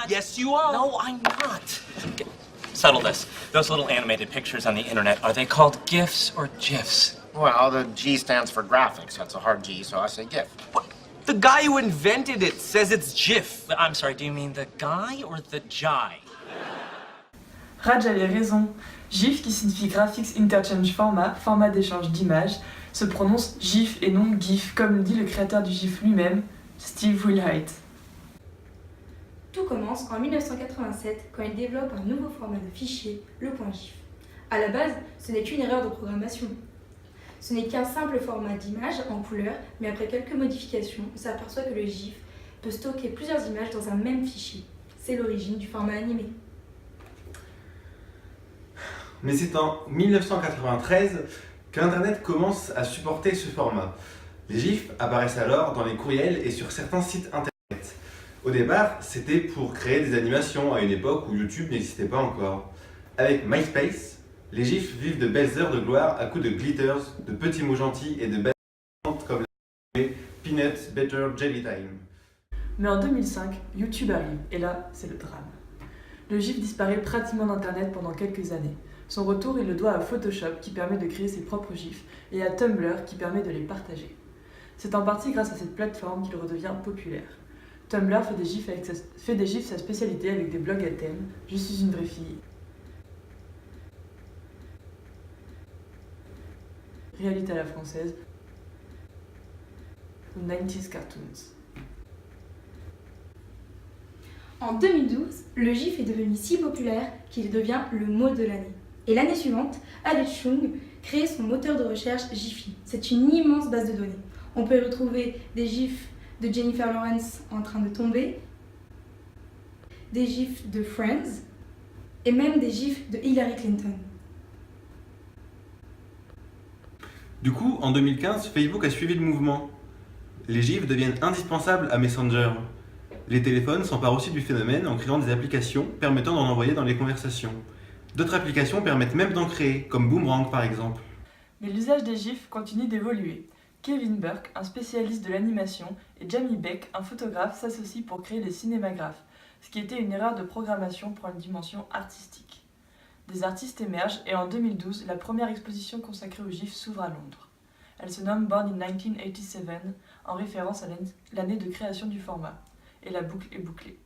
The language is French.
not. Yes, you are. No, I'm not. Settle this. Those little animated pictures on the internet, are they called GIFs or GIFs? Well, the G stands for graphics. That's a hard G, so I say GIF. What? The guy who invented it says it's GIF. I'm sorry, do you mean the guy or the jai? Raj avait raison. GIF, qui signifie Graphics Interchange Format, format d'échange d'images, se prononce GIF et non GIF, comme le dit le créateur du GIF lui-même, Steve Wilhite. Tout commence en 1987 quand il développe un nouveau format de fichier, le .gif. À la base, ce n'est qu'une erreur de programmation. Ce n'est qu'un simple format d'image en couleur, mais après quelques modifications, on s'aperçoit que le GIF peut stocker plusieurs images dans un même fichier. C'est l'origine du format animé. Mais c'est en 1993 qu'Internet commence à supporter ce format. Les GIFs apparaissent alors dans les courriels et sur certains sites Internet. Au départ, c'était pour créer des animations à une époque où YouTube n'existait pas encore. Avec MySpace, les GIFs vivent de belles heures de gloire à coups de glitters, de petits mots gentils et de belles comme la Peanut Butter Jelly Time. Mais en 2005, YouTube arrive, et là, c'est le drame. Le GIF disparaît pratiquement d'Internet pendant quelques années. Son retour, il le doit à Photoshop qui permet de créer ses propres GIFs et à Tumblr qui permet de les partager. C'est en partie grâce à cette plateforme qu'il redevient populaire. Tumblr fait des GIFs sa spécialité avec des blogs à thème « Je suis une vraie fille », réalité à la française, ou 90s cartoons. En 2012, le GIF est devenu si populaire qu'il devient le mot de l'année. Et l'année suivante, Alex Chung crée son moteur de recherche Giphy. C'est une immense base de données. On peut y retrouver des GIFs de Jennifer Lawrence en train de tomber, des GIFs de Friends et même des GIFs de Hillary Clinton. Du coup, en 2015, Facebook a suivi le mouvement. Les GIFs deviennent indispensables à Messenger. Les téléphones s'emparent aussi du phénomène en créant des applications permettant d'en envoyer dans les conversations. D'autres applications permettent même d'en créer, comme Boomerang par exemple. Mais l'usage des GIFs continue d'évoluer. Kevin Burke, un spécialiste de l'animation, et Jamie Beck, un photographe, s'associent pour créer les cinémagraphes, ce qui était une erreur de programmation pour une dimension artistique. Des artistes émergent et en 2012, la première exposition consacrée aux GIFs s'ouvre à Londres. Elle se nomme Born in 1987, en référence à l'année de création du format. Et la boucle est bouclée.